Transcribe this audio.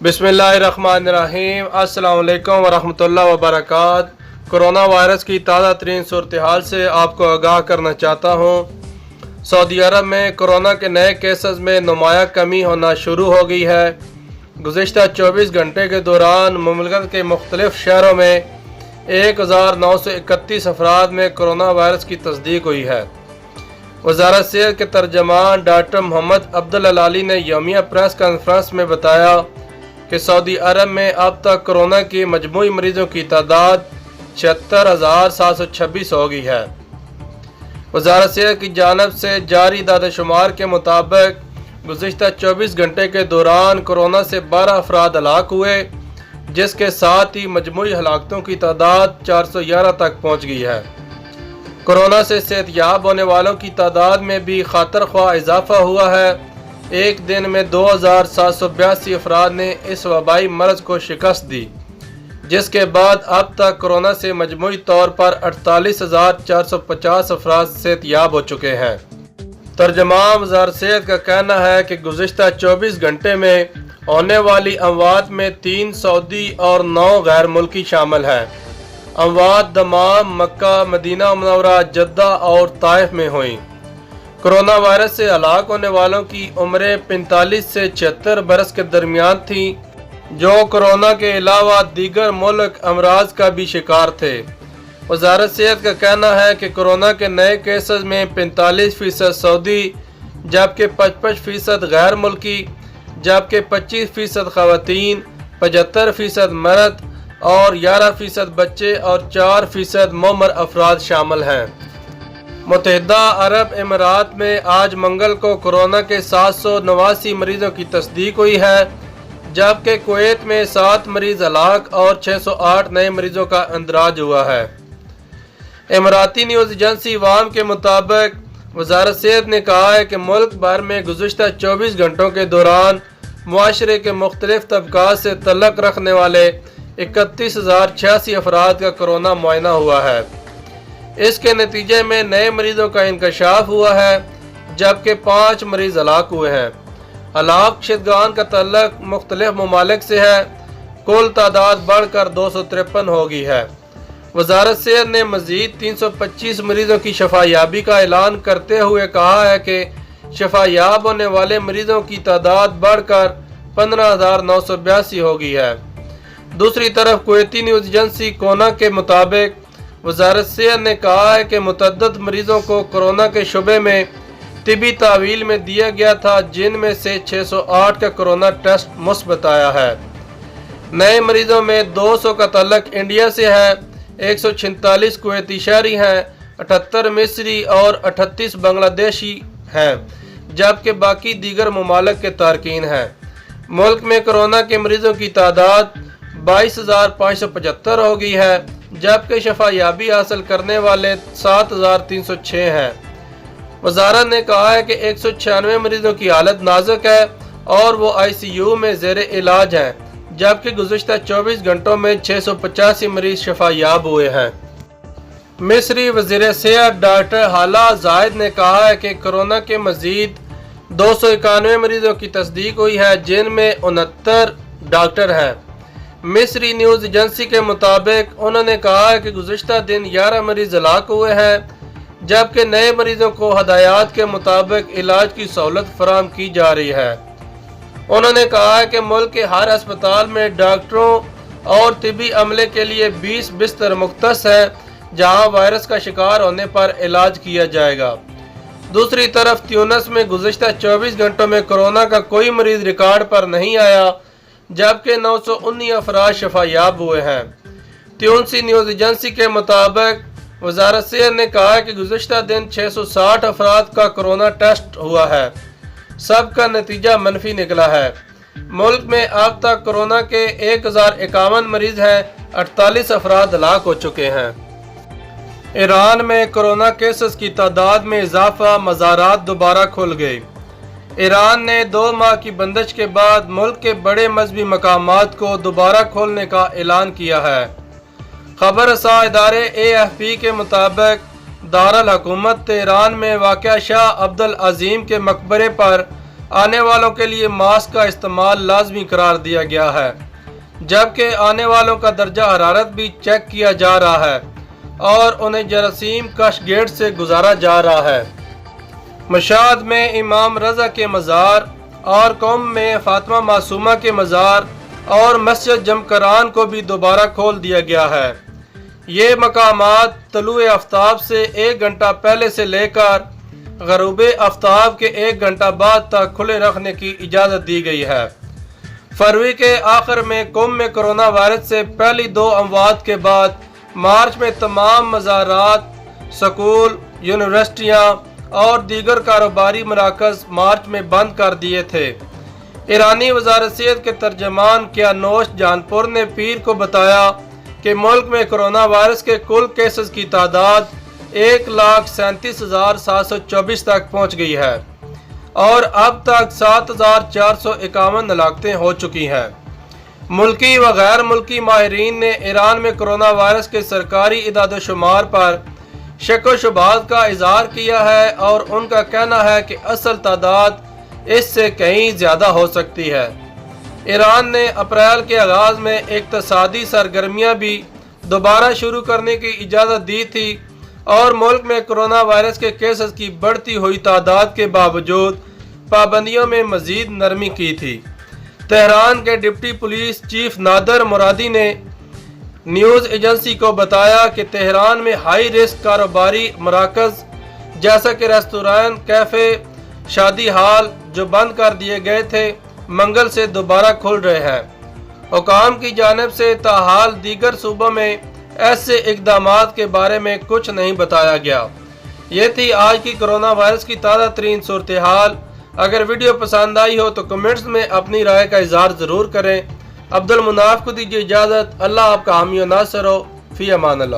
बिस्मिल्लाहिर्रहमानिर्रहीम। अस्सलाम वालेकुम वरहमतुल्लाहि वबरकातुहू। कोरोना वायरस की ताज़ा तरीन सूरत-ए-हाल से आपको आगाह करना चाहता हूँ। सऊदी अरब में कोरोना के नए केसेस में नुमाया कमी होना शुरू हो गई है। गुज़िश्ता 24 घंटे के दौरान मुमलिकत के मुख्तलिफ शहरों में 1931 अफराद में कोरोना वायरस की तस्दीक हुई है। वज़ारत सेहत के तर्जमान डॉक्टर मोहम्मद अब्दुल अलाली ने यौमिया प्रेस कॉन्फ्रेंस में बताया कि सऊदी अरब में अब तक कोरोना की मजमूई मरीजों की तादाद 76,726 हो गई है। वज़ारत सेहत की जानिब से जारी दाद-ए-शुमार के मुताबिक गुज़िश्ता 24 घंटे के दौरान कोरोना से 12 अफराद हलाक हुए, जिसके साथ ही मजमूई हलाकतों की तादाद 411 तक पहुँच गई है। कोरोना से सेहतयाब होने वालों की तादाद में भी खातर ख्वाह इजाफा हुआ है। एक दिन में 2,782 अफराद ने इस वबाई मर्ज को शिकस्त दी, जिसके बाद अब तक कोरोना से मजमूई तौर पर 48,450 अफराद सेहतयाब हो चुके हैं। तर्जमान वज़ारत सेहत का कहना है कि गुज़िश्ता 24 घंटे में होने वाली अमवात में 3 सऊदी और 9 गैर मुल्की शामिल हैं। अमवात दमाम, मक्का, मदीना मुनव्वरा, जद्दा और ताइफ में हुई। कोरोना वायरस से हलाक होने वालों की उम्रें 45 से 76 बरस के दरमियान थी, जो कोरोना के अलावा दीगर मुल्क अमराज का भी शिकार थे। वज़ारत सेहत का कहना है कि कोरोना के नए केसेस में 45% सऊदी, जबकि 55% गैर मुल्की, जबकि 25% ख़वातीन, 75% मर्द और 11% बच्चे और 4% मुअम्मर अफराद शामिल हैं। मुत्तहिदा अरब अमीरात में आज मंगल को कोरोना के 789 मरीजों की तस्दीक हुई है, जबकि कुवैत में 7 मरीज हलाक और 608 नए मरीजों का इंदराज हुआ है। इमराती न्यूज़ एजेंसी वाम के मुताबिक वज़ारत सेहत ने कहा है कि मुल्क भर में गुज़िश्ता 24 घंटों के दौरान मुआशरे के मुख्तलिफ तबकात से तल्लुक़ रखने वाले 31,086 अफराद का कोरोना मुआयना हुआ है। इसके नतीजे में नए मरीजों का इंकशाफ हुआ है, जबकि 5 मरीज हलाक हुए हैं। हलाक शुदगान का तल्लुक़ मुख्तलिफ ममालिक से है। कुल तादाद बढ़कर 253 हो गई है। वज़ारत सेहत ने मज़ीद 325 मरीजों की शफायाबी का ऐलान करते हुए कहा है कि शफायाब होने वाले मरीजों की तादाद बढ़कर 15,982 हो गई है। दूसरी तरफ कुवैती न्यूज़ एजेंसी कोना के मुताबिक वज़ारत सेहत ने कहा है कि मुतअद्दिद मरीजों को कोरोना के शुबे में तिबी तावील में दिया गया था, जिनमें से 608 का कोरोना टेस्ट मुस्बत आया है। नए मरीजों में 200 का तल्लुक़ इंडिया से है, 146 कुवैती शहरी हैं, 78 मिस्री और 38 बांग्लादेशी हैं, जबकि बाकी दीगर ममालिक के तारकीन हैं। मुल्क में कोरोना के मरीजों की तादाद 22,575 हो गई है, जबकि शफायाबी हासिल करने वाले 7,306 हैं। वज़ारत ने कहा है कि 196 मरीजों की हालत नाजुक है और वो ICU में ज़ेरे इलाज हैं, जबकि गुज़िश्ता 24 घंटों में 685 मरीज शफायाब हुए हैं। मिस्री वज़ीर सेहत डॉक्टर हाला जाहिद ने कहा है कि कोरोना के मज़ीद 291 मरीजों की तस्दीक हुई है, जिनमें 69 डॉक्टर हैं। मिस्री न्यूज़ एजेंसी के मुताबिक उन्होंने कहा है कि गुज़िश्ता दिन 11 मरीज हलाक हुए हैं, जबकि नए मरीजों को हदायत के मुताबिक इलाज की सहूलत फराहम की जा रही है। उन्होंने कहा है कि मुल्क के हर अस्पताल में डॉक्टरों और तिबी अमले के लिए 20 बिस्तर मुख्तस हैं, जहां वायरस का शिकार होने पर इलाज किया जाएगा। दूसरी तरफ ट्यूनिस में गुज़िश्ता 24 घंटों में कोरोना का कोई मरीज रिकॉर्ड पर नहीं आया, जबकि 919 अफराद शफायाब हुए हैं। ट्यूनिसी न्यूज़ एजेंसी के मुताबिक वज़ारत सेहत ने कहा है कि गुज़िश्ता दिन 660 अफराद का कोरोना टेस्ट हुआ है, सबका नतीजा मनफी निकला है। मुल्क में अब तक कोरोना के 1051 मरीज हैं, 48 अफराद हलाक हो चुके हैं। ईरान में कोरोना केसेस की तादाद में इजाफा, मज़ारात दोबारा खुल गई। ईरान ने 2 माह की बंदिश के बाद मुल्क के बड़े मजहबी मकामात को दोबारा खोलने का ऐलान किया है। खबर रसा इदारे AFP के मुताबिक दारुल हुकूमत तेहरान में वाक़या शाह अब्दुल अज़ीम के मकबरे पर آنے والوں کے لیے ماسک کا استعمال لازمی قرار دیا گیا ہے، جبکہ آنے والوں کا درجہ حرارت بھی چیک کیا جا رہا ہے اور انہیں جراثیم کش گیٹ سے گزارا جا رہا ہے۔ مشہد میں امام رضا کے مزار اور قم میں فاطمہ معصومہ کے مزار اور مسجد جمکران کو بھی دوبارہ کھول دیا گیا ہے۔ یہ مقامات طلوع آفتاب سے 1 گھنٹہ پہلے سے لے کر غروب آفتاب کے 1 گھنٹہ بعد تک کھلے رکھنے کی اجازت دی گئی ہے۔ فروری کے آخر میں قم میں کرونا وائرس سے پہلی 2 اموات کے بعد مارچ میں تمام مزارات، سکول، یونیورسٹیاں اور دیگر کاروباری مراکز مارچ میں بند کر دیے تھے۔ ایرانی وزارت صحت کے ترجمان کیانوش جانپور نے پیر کو بتایا کہ ملک میں کرونا وائرس کے کل کیسز کی تعداد 1,37,724 تک پہنچ گئی ہے اور اب تک 7,451 ہلاکتیں ہو چکی ہیں۔ ملکی و غیر ملکی ماہرین نے ایران میں کرونا وائرس کے سرکاری اعداد و شمار پر شک و شبہات کا اظہار کیا ہے اور ان کا کہنا ہے کہ اصل تعداد اس سے کہیں زیادہ ہو سکتی ہے۔ ایران نے اپریل کے آغاز میں اقتصادی سرگرمیاں بھی دوبارہ شروع کرنے کی اجازت دی تھی اور ملک میں کرونا وائرس کے کیسز کی بڑھتی ہوئی تعداد کے باوجود پابندیوں میں مزید نرمی کی تھی۔ تہران کے ڈپٹی پولیس چیف نادر مرادی نے نیوز ایجنسی کو بتایا کہ تہران میں ہائی رسک کاروباری مراکز جیسا کہ ریستوران، کیفے، شادی ہال جو بند کر دیے گئے تھے منگل سے دوبارہ کھل رہے ہیں۔ حکام کی جانب سے تاحال دیگر صوبوں میں ایسے اقدامات کے بارے میں کچھ نہیں بتایا گیا۔ یہ تھی آج کی کرونا وائرس کی تازہ ترین صورتحال۔ اگر ویڈیو پسند آئی ہو تو کمنٹس میں اپنی رائے کا اظہار ضرور کریں۔ عبد المناف کو دیجیے اجازت۔ اللہ آپ کا حامی و ناصر ہو۔ فی امان اللہ۔